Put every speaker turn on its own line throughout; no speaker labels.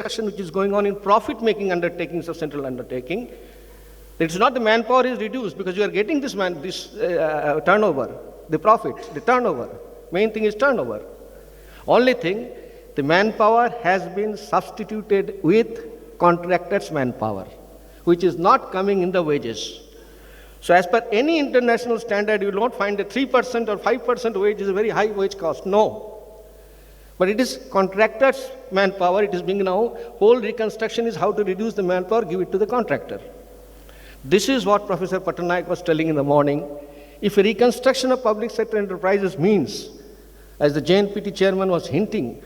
reduction which is going on in profit-making undertakings of central undertaking. It's not the manpower is reduced because you are getting this turnover, the profit, the turnover. Main thing is turnover. Only thing, the manpower has been substituted with contractors' manpower, which is not coming in the wages. So as per any international standard, you will not find a 3% or 5% wage is a very high wage cost. No. But it is contractors' manpower. It is being now, whole reconstruction is how to reduce the manpower, give it to the contractor. This is what Professor Patnaik was telling in the morning. If a reconstruction of public sector enterprises means, as the JNPT chairman was hinting,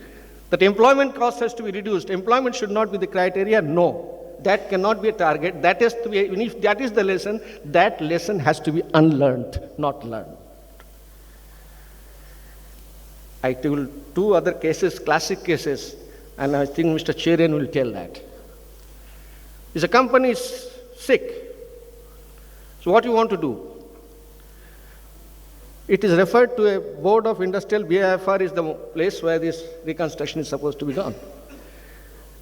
that employment cost has to be reduced, employment should not be the criteria, no. That cannot be a target. That has to be, if that is the lesson, that lesson has to be unlearned, not learned. I told two other cases, classic cases, and I think Mr. Cherian will tell that. If a company is sick, so what you want to do? It is referred to a board of industrial, BIFR is the place where this reconstruction is supposed to be done.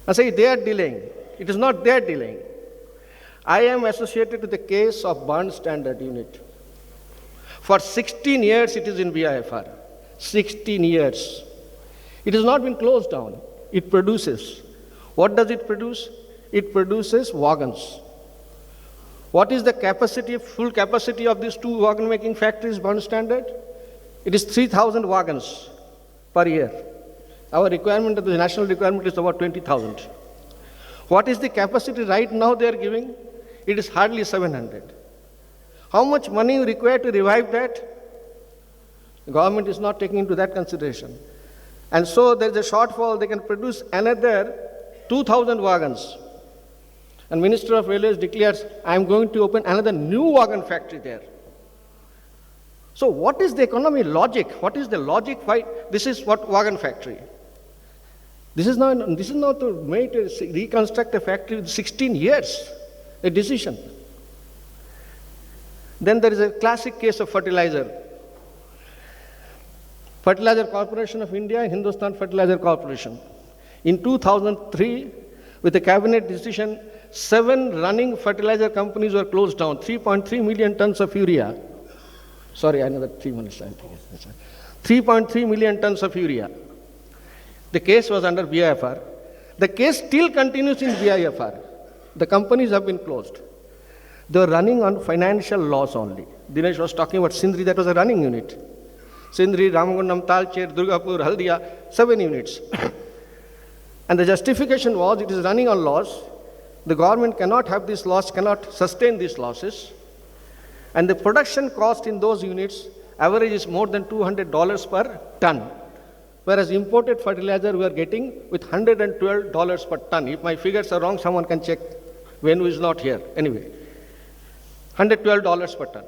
I say they are delaying. It is not their delaying. I am associated with the case of Bond Standard Unit. For 16 years it is in BIFR. 16 years. It has not been closed down. It produces. What does it produce? It produces wagons. What is the capacity, full capacity of these two wagon making factories, Bond Standard? It is 3,000 wagons per year. Our requirement, the national requirement is about 20,000. What is the capacity right now they are giving? It is hardly 700. How much money you require to revive that? The government is not taking into that consideration. And so there is a shortfall, they can produce another 2,000 wagons. And Minister of Railways declares, I am going to open another new wagon factory there. So what is the economy logic? What is the logic why this is what wagon factory? This is not to make reconstruct a factory with 16 years, a decision. Then there is a classic case of fertilizer. Fertilizer Corporation of India and Hindustan Fertilizer Corporation. In 2003, with a cabinet decision, 7 running fertilizer companies were closed down, 3.3 million tons of urea. Sorry, another 3 minutes. 3.3 million tons of urea. The case was under BIFR. The case still continues in BIFR. The companies have been closed. They were running on financial loss only. Dinesh was talking about Sindri, that was a running unit. Sindri, Ramagundam, Talcher, Durgapur, Haldia, 7 units. And the justification was it is running on loss. The government cannot have this loss, cannot sustain these losses. And the production cost in those units average is more than $200 per ton. Whereas imported fertilizer we are getting with $112 per ton. If my figures are wrong, someone can check. Venu is not here. Anyway, $112 per ton.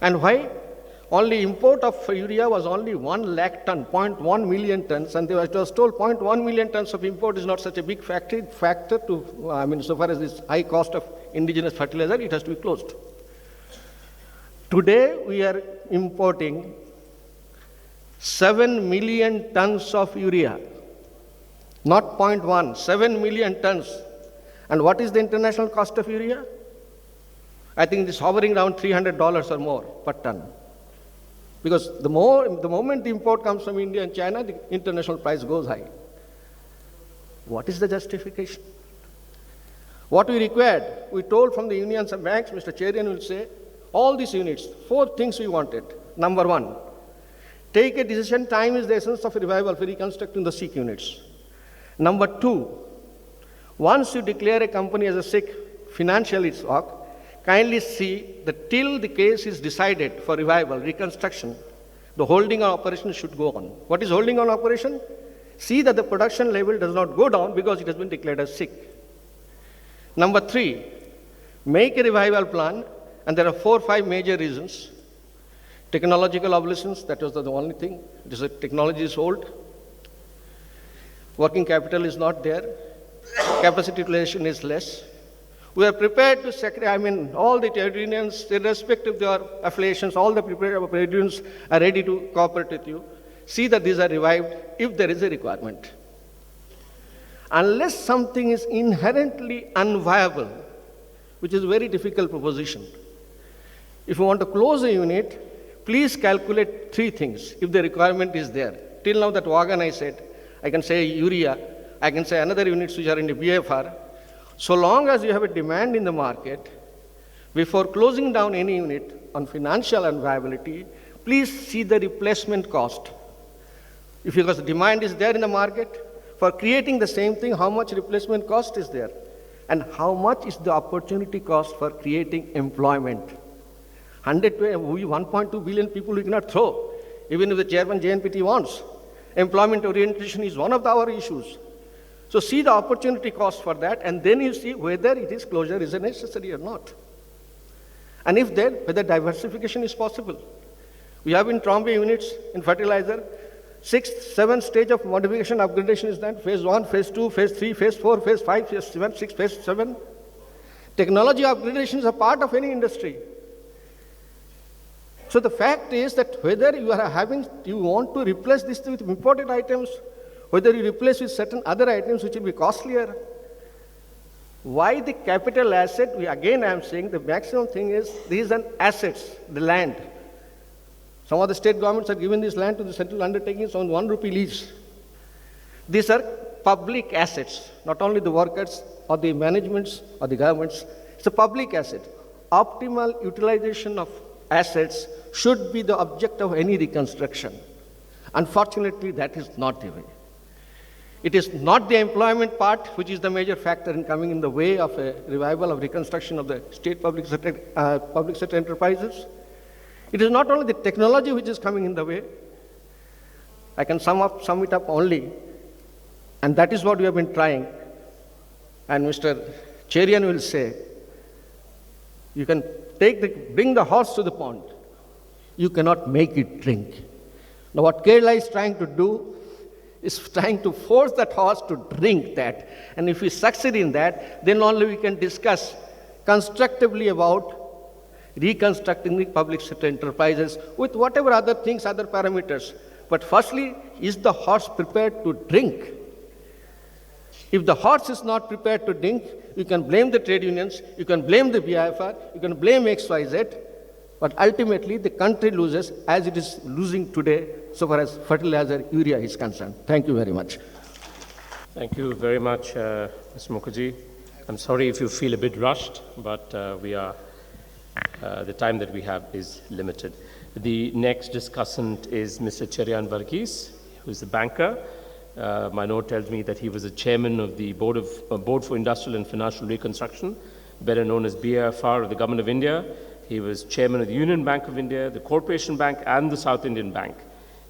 And why? Only import of urea was only 1 lakh ton, 0.1 million tons, and I was told 0.1 million tons of import is not such a big factor to, so far as this high cost of indigenous fertilizer, it has to be closed. Today we are importing 7 million tons of urea, not 0.1, 7 million tons. And what is the international cost of urea? I think it is hovering around $300 or more per ton. Because the moment the import comes from India and China, the international price goes high. What is the justification? What we required, we told from the unions and banks, Mr. Cherian will say, all these units, 4 things we wanted. Number 1, take a decision, time is the essence of revival for reconstructing the sick units. Number 2, once you declare a company as a sick, financially it's work, kindly see that till the case is decided for revival, reconstruction, the holding on operation should go on. What is holding on operation? See that the production level does not go down because it has been declared as sick. Number 3, make a revival plan, and there are 4 or 5 major reasons. Technological obsolescence, that was the only thing. Technology is old. Working capital is not there. Capacity utilization is less. We are prepared to sacrifice, all the trade unions, irrespective of their affiliations, all the trade unions are ready to cooperate with you. See that these are revived if there is a requirement. unless something is inherently unviable, which is a very difficult proposition. If you want to close a unit, please calculate three things if the requirement is there. Till now that wagon I said, I can say urea, I can say another units which are in the BFR. So long as you have a demand in the market, before closing down any unit on financial unviability, please see the replacement cost. If because the demand is there in the market, for creating the same thing, how much replacement cost is there? And how much is the opportunity cost for creating employment? 1.2 billion people we cannot throw, even if the chairman JNPT wants. Employment orientation is one of our issues. So see the opportunity cost for that, and then you see whether it is closure is necessary or not. And if there, whether diversification is possible. We have in Trombay units in fertilizer, 6th, 7th stage of modification upgradation is done, phase 1, phase 2, phase 3, phase 4, phase 5, phase 7, 6, phase 7. Technology upgradations are part of any industry. So the fact is that whether you want to replace this with imported items, whether you replace with certain other items which will be costlier, why the capital asset? I am saying the maximum thing is these are assets, the land. Some of the state governments have given this land to the central undertakings on 1 rupee lease. These are public assets, not only the workers or the managements or the governments. It's a public asset. Optimal utilization of assets should be the object of any reconstruction. Unfortunately, that is not the way. It is not the employment part which is the major factor in coming in the way of a revival of reconstruction of the state public sector enterprises. It is not only the technology which is coming in the way. I can sum it up only, and that is what we have been trying. And Mr. Cherian will say, you can bring the horse to the pond. You cannot make it drink. Now what Kerala is trying to do is trying to force that horse to drink that. And if we succeed in that, then only we can discuss constructively about reconstructing the public sector enterprises with whatever other things, other parameters. But firstly, is the horse prepared to drink? If the horse is not prepared to drink, you can blame the trade unions, you can blame the BIFR, you can blame XYZ, but ultimately the country loses as it is losing today so far as fertilizer, urea is concerned. Thank you very much.
Thank you very much, Mr. Mukherjee. I'm sorry if you feel a bit rushed, but the time that we have is limited. The next discussant is Mr. Cherian Varghese, who is a banker. My note tells me that he was a chairman of the Board for Industrial and Financial Reconstruction, better known as BIFR of the Government of India. He was chairman of the Union Bank of India, the Corporation Bank, and the South Indian Bank.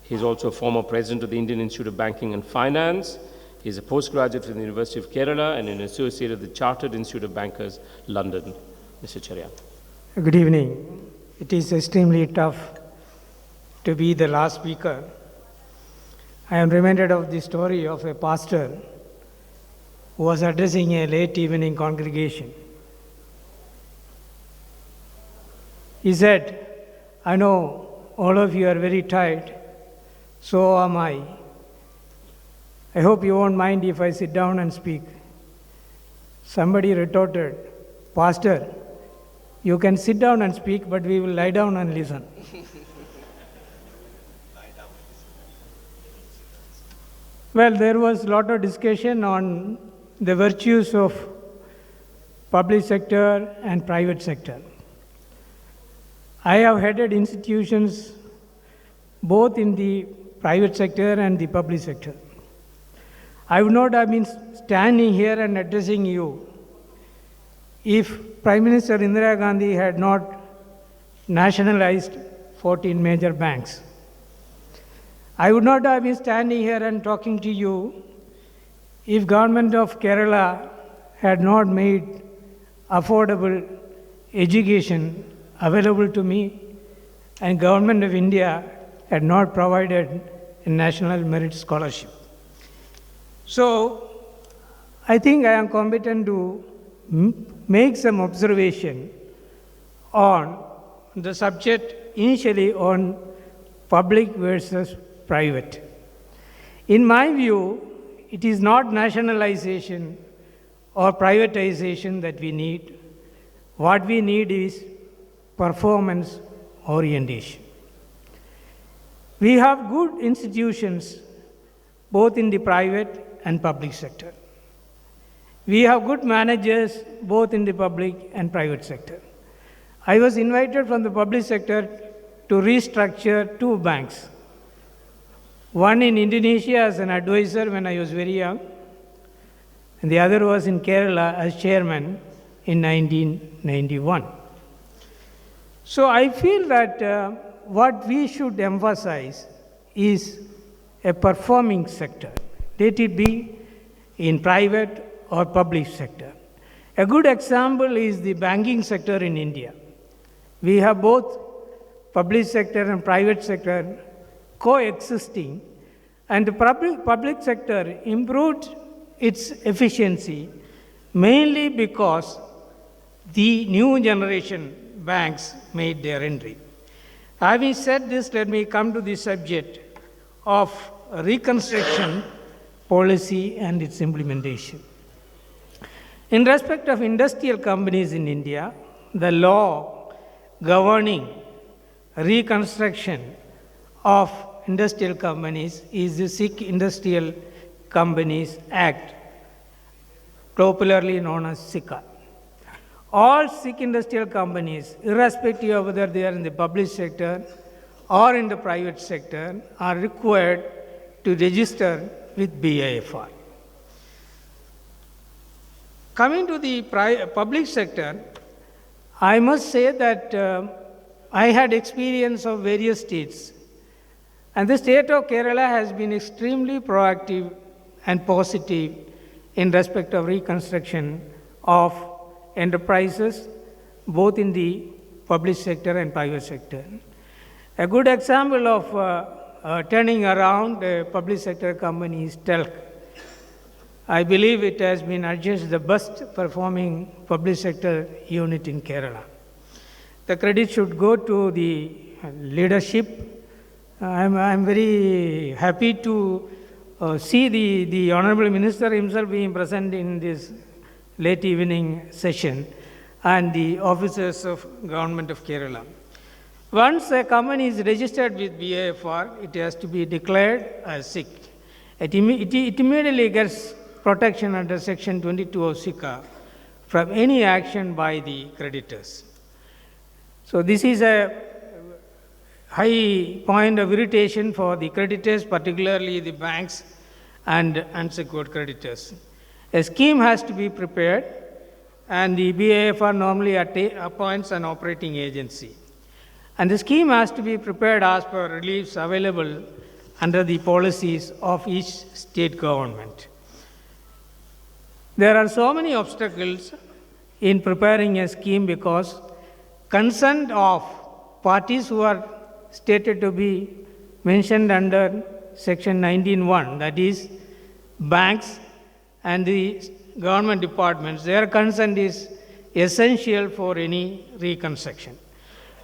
He's also a former president of the Indian Institute of Banking and Finance. He's a postgraduate from the University of Kerala and an associate of the Chartered Institute of Bankers, London. Mr. Cherian.
Good evening. It is extremely tough to be the last speaker. I am reminded of the story of a pastor who was addressing a late evening congregation. He said, I know all of you are very tired, so am I. I hope you won't mind if I sit down and speak. Somebody retorted, Pastor, you can sit down and speak, but we will lie down and listen. Well, there was a lot of discussion on the virtues of public sector and private sector. I have headed institutions both in the private sector and the public sector. I would not have been standing here and addressing you if Prime Minister Indira Gandhi had not nationalized 14 major banks. I would not have been standing here and talking to you if Government of Kerala had not made affordable education available to me and Government of India had not provided a national merit scholarship. So I think I am competent to make some observation on the subject initially on public versus private. In my view, It is not nationalization or privatization that we need. What we need is performance orientation. We have good institutions both in the private and public sector. We have good managers both in the public and private sector. I was invited from the public sector to restructure two banks. One in Indonesia as an advisor when I was very young, and the other was in Kerala as chairman in 1991. So I feel that what we should emphasize is a performing sector, let it be in private or public sector. A good example is the banking sector in India. We have both public sector and private sector coexisting, and the public sector improved its efficiency mainly because the new generation banks made their entry. Having said this, let me come to the subject of reconstruction policy and its implementation. In respect of industrial companies in India, the law governing reconstruction of industrial companies is the Sikh Industrial Companies Act, popularly known as SICA. All Sikh industrial companies, irrespective of whether they are in the public sector or in the private sector, are required to register with BIFR. Coming to the public sector, I must say that I had experience of various states, and the state of Kerala has been extremely proactive and positive in respect of reconstruction of enterprises, both in the public sector and private sector. A good example of turning around a public sector company is TELC. I believe it has been adjudged the best performing public sector unit in Kerala. The credit should go to the leadership. I'm very happy to see the Honorable Minister himself being present in this late evening session, and the officers of Government of Kerala. Once a company is registered with BIFR, it has to be declared as Sikh. It immediately gets protection under Section 22 of SICA from any action by the creditors. So this is a high point of irritation for the creditors, particularly the banks and unsecured creditors. A scheme has to be prepared, and the BIFR normally appoints an operating agency. And the scheme has to be prepared as per reliefs available under the policies of each state government. There are so many obstacles in preparing a scheme because consent of parties who are stated to be mentioned under Section 19(1), that is, banks and the government departments, their consent is essential for any reconstruction.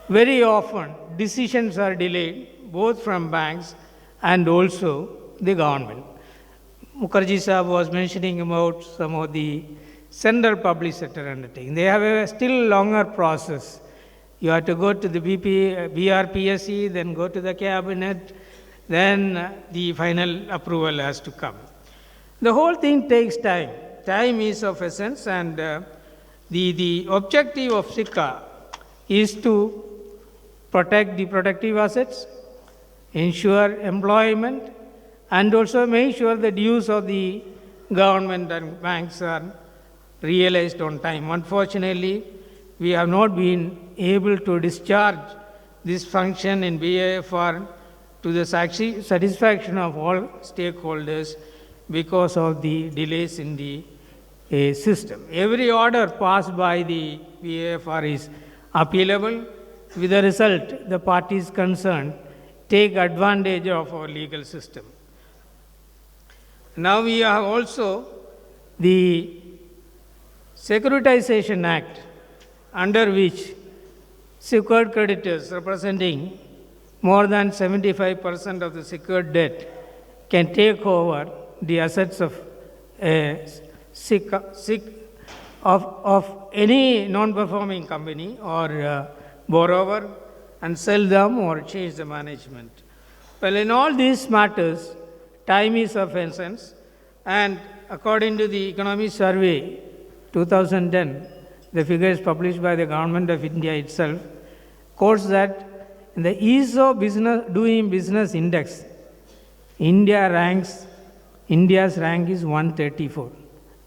Very often, decisions are delayed both from banks and also the government. Mukherjee Sahab was mentioning about some of the central public sector undertakings. They have a still longer process. You have to go to the BRPSC, then go to the cabinet, then the final approval has to come. The whole thing takes time. Time is of essence, and the objective of SICA is to protect the productive assets, ensure employment, and also make sure the dues of the government and banks are realized on time. Unfortunately, we have not been able to discharge this function in BIFR to the satisfaction of all stakeholders because of the delays in the system. Every order passed by the BIFR is appealable. With the result, the parties concerned take advantage of our legal system. Now we have also the Securitization Act, under which secured creditors representing more than 75% of the secured debt can take over the assets of a of any non-performing company or borrower and sell them or change the management. Well, in all these matters, time is of essence, and according to the Economy Survey 2010, the figures published by the Government of India itself, quotes that in the ease of doing business index, India's rank is 134.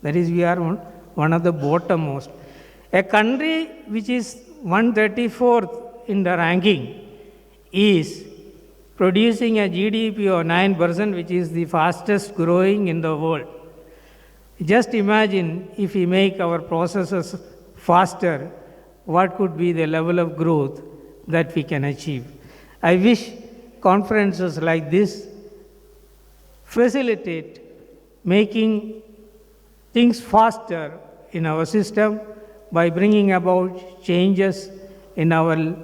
That is, we are one of the bottommost. A country which is 134th in the ranking is producing a GDP of 9%, which is the fastest growing in the world. Just imagine if we make our processes faster, what could be the level of growth that we can achieve. I wish conferences like this facilitate making things faster in our system by bringing about changes in our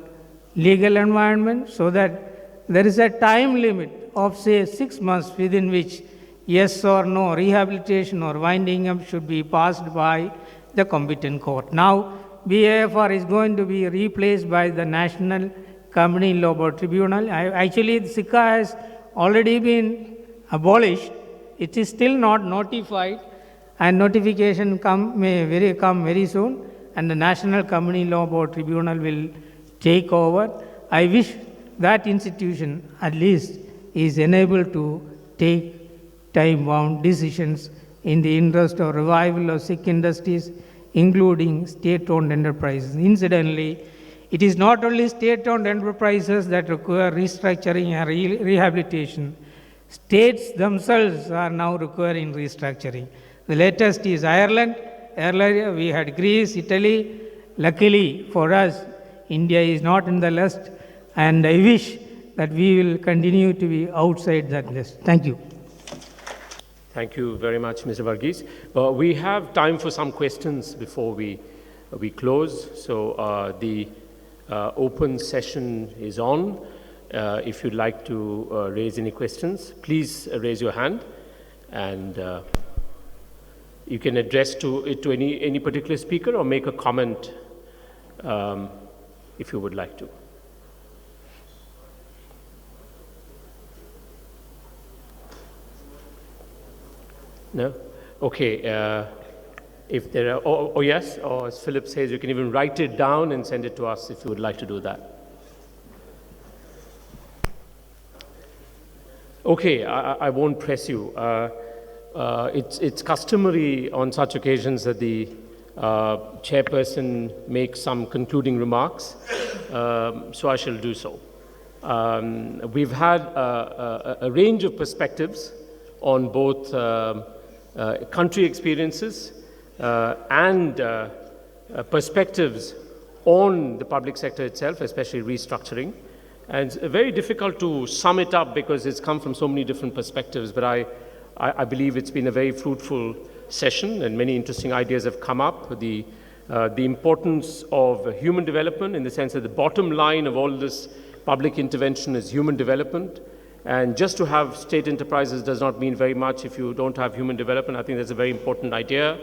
legal environment, so that there is a time limit of, say, 6 months within which yes or no rehabilitation or winding up should be passed by the competent court. Now, BAFR is going to be replaced by the National Company Law Board Tribunal. Actually, SICA has already been abolished. It is still not notified, and notification may come very soon, and the National Company Law Board Tribunal will take over. I wish that institution at least is enabled to take time-bound decisions in the interest of revival of Sikh industries, including state-owned enterprises. Incidentally, it is not only state-owned enterprises that require restructuring and rehabilitation. States themselves are now requiring restructuring. The latest is Ireland. Earlier we had Greece, Italy. Luckily for us, India is not in the list, and I wish that we will continue to be outside that list. Thank you.
Thank you very much, Mr. Varghese. We have time for some questions before we close. So the open session is on. If you'd like to raise any questions, please raise your hand, and you can address it to any particular speaker or make a comment if you would like to. No? Okay. If there are, oh yes, or as Philip says, you can even write it down and send it to us if you would like to do that. Okay, I won't press you. It's customary on such occasions that the chairperson makes some concluding remarks, so I shall do so. We've had a range of perspectives on both country experiences and perspectives on the public sector itself, especially restructuring. And it's very difficult to sum it up because it's come from so many different perspectives, but I believe it's been a very fruitful session and many interesting ideas have come up. The importance of human development, in the sense that the bottom line of all this public intervention is human development. And just to have state enterprises does not mean very much if you don't have human development. I think that's a very important idea.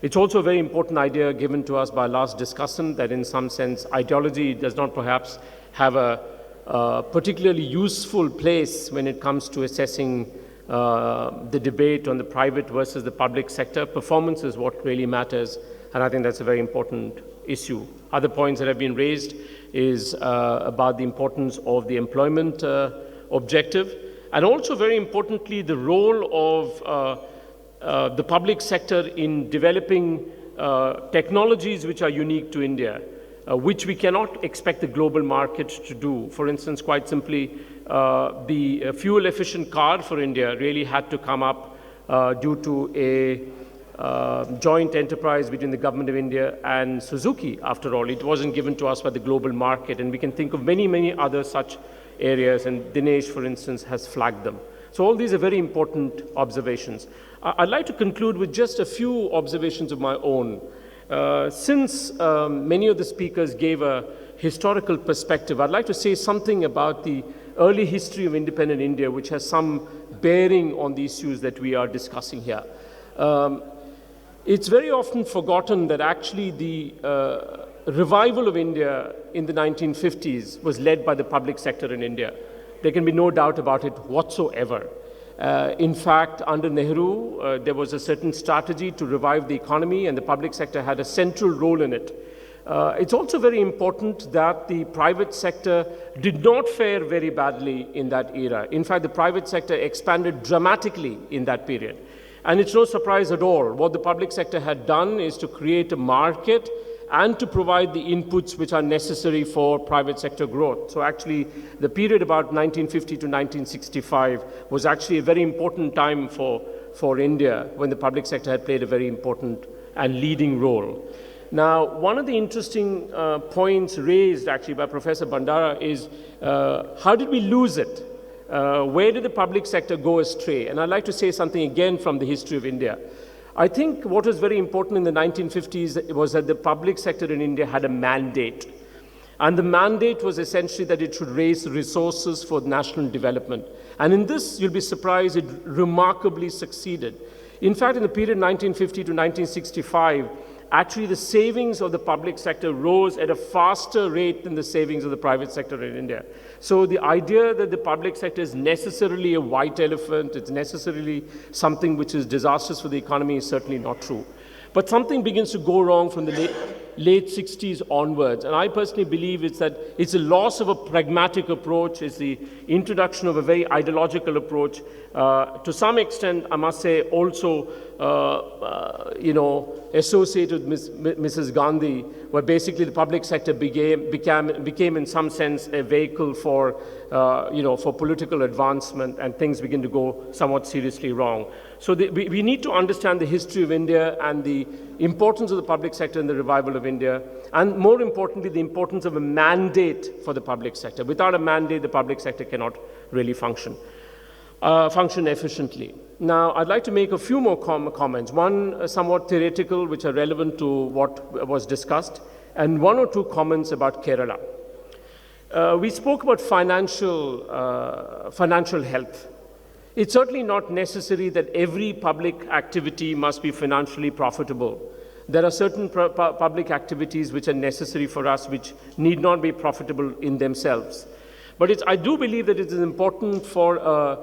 It's also a very important idea given to us by last discussant, that in some sense ideology does not perhaps have a particularly useful place when it comes to assessing the debate on the private versus the public sector. Performance is what really matters, and I think that's a very important issue. Other points that have been raised is about the importance of the employment objective, and also very importantly the role of the public sector in developing technologies which are unique to India, which we cannot expect the global market to do. For instance, quite simply, the fuel-efficient car for India really had to come up due to a joint enterprise between the Government of India and Suzuki. After all, it wasn't given to us by the global market, and we can think of many, many other such areas, and Dinesh, for instance, has flagged them. So all these are very important observations. I'd like to conclude with just a few observations of my own. Since many of the speakers gave a historical perspective, I'd like to say something about the early history of independent India, which has some bearing on the issues that we are discussing here. It's very often forgotten that actually the revival of India in the 1950s was led by the public sector in India. There can be no doubt about it whatsoever. In fact, under Nehru, there was a certain strategy to revive the economy, and the public sector had a central role in it. It's also very important that the private sector did not fare very badly in that era. In fact, the private sector expanded dramatically in that period. And it's no surprise at all. What the public sector had done is to create a market and to provide the inputs which are necessary for private sector growth. So actually, the period about 1950 to 1965 was actually a very important time for India, when the public sector had played a very important and leading role. Now, one of the interesting points raised actually by Professor Bandara is, how did we lose it? Where did the public sector go astray? And I'd like to say something again from the history of India. I think what was very important in the 1950s was that the public sector in India had a mandate. And the mandate was essentially that it should raise resources for national development. And in this, you'll be surprised, it remarkably succeeded. In fact, in the period 1950 to 1965, actually the savings of the public sector rose at a faster rate than the savings of the private sector in India. So the idea that the public sector is necessarily a white elephant, it's necessarily something which is disastrous for the economy, is certainly not true. But something begins to go wrong from the late 60s onwards. And I personally believe it's a loss of a pragmatic approach, it's the introduction of a very ideological approach. To some extent, I must say, also, associated with Mrs. Gandhi, where basically the public sector became in some sense a vehicle for political advancement, and things begin to go somewhat seriously wrong. So we need to understand the history of India and the importance of the public sector in the revival of India, and more importantly, the importance of a mandate for the public sector. Without a mandate, the public sector cannot really function efficiently. Now, I'd like to make a few more comments. One somewhat theoretical, which are relevant to what was discussed, and one or two comments about Kerala. We spoke about financial health. It's certainly not necessary that every public activity must be financially profitable. There are certain public activities which are necessary for us, which need not be profitable in themselves. But I do believe that it is important for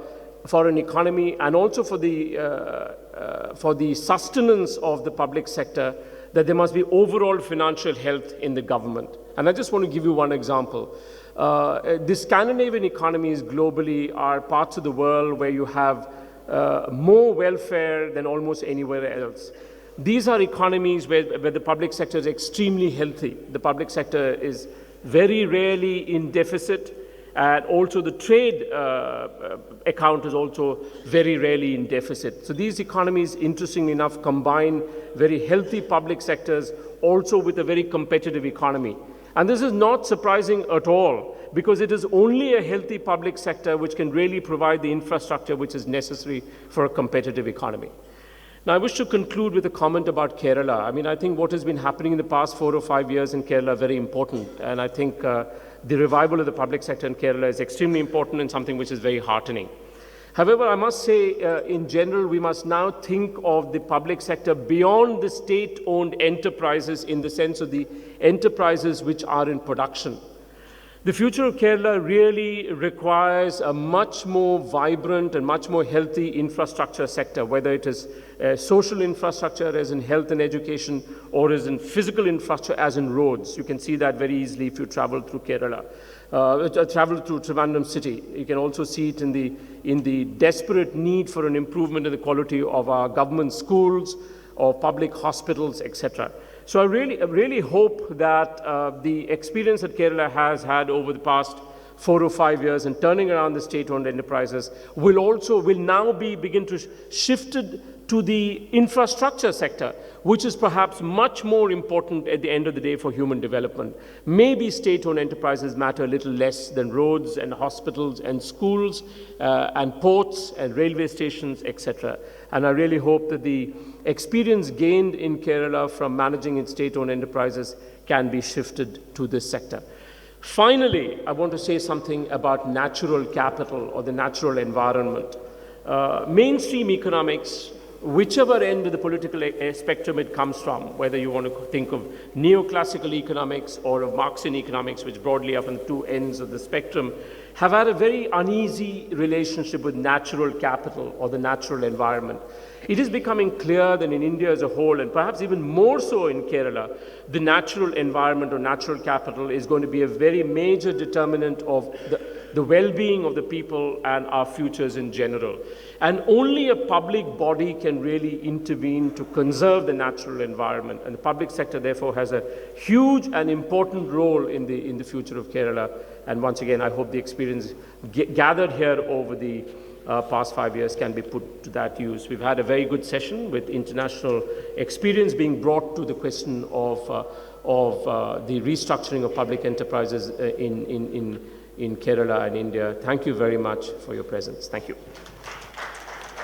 an economy, and also for the sustenance of the public sector, that there must be overall financial health in the government. And I just want to give you one example. The Scandinavian economies globally are parts of the world where you have more welfare than almost anywhere else. These are economies where the public sector is extremely healthy. The public sector is very rarely in deficit, and also the trade account is also very rarely in deficit. So these economies, interestingly enough, combine very healthy public sectors also with a very competitive economy. And this is not surprising at all, because it is only a healthy public sector which can really provide the infrastructure which is necessary for a competitive economy. Now, I wish to conclude with a comment about Kerala. I mean, I think what has been happening in the past 4 or 5 years in Kerala are very important. And I think the revival of the public sector in Kerala is extremely important and something which is very heartening. However, I must say, in general, we must now think of the public sector beyond the state-owned enterprises, in the sense of the enterprises which are in production. The future of Kerala really requires a much more vibrant and much more healthy infrastructure sector, whether it is social infrastructure as in health and education, or as in physical infrastructure as in roads. You can see that very easily if you travel through Kerala. Travel through Thiruvananthapuram city. You can also see it in the desperate need for an improvement in the quality of our government schools, or public hospitals, etc. So I really hope that the experience that Kerala has had over the past 4 or 5 years in turning around the state-owned enterprises will now begin to shifted to the infrastructure sector, which is perhaps much more important at the end of the day for human development. Maybe state-owned enterprises matter a little less than roads and hospitals and schools and ports and railway stations, etc. And I really hope that the experience gained in Kerala from managing its state-owned enterprises can be shifted to this sector. Finally, I want to say something about natural capital or the natural environment. mainstream economics, whichever end of the political spectrum it comes from, whether you want to think of neoclassical economics or of Marxian economics, which broadly are on the two ends of the spectrum, have had a very uneasy relationship with natural capital or the natural environment. It is becoming clear that in India as a whole, and perhaps even more so in Kerala, the natural environment or natural capital is going to be a very major determinant of the well-being of the people and our futures in general. And only a public body can really intervene to conserve the natural environment. And the public sector, therefore, has a huge and important role in the future of Kerala. And once again, I hope the experience gathered here over the past 5 years can be put to that use. We've had a very good session with international experience being brought to the question of the restructuring of public enterprises in Kerala and India. Thank you very much for your presence. Thank you.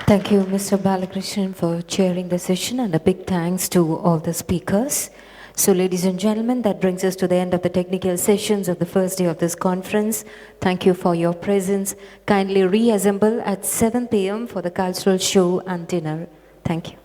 Thank you, Mr. Balakrishnan, for chairing the session, and a big thanks to all the speakers. So, ladies and gentlemen, that brings us to the end of the technical sessions of the first day of this conference. Thank you for your presence. Kindly reassemble at 7 p.m. for the cultural show and dinner. Thank you.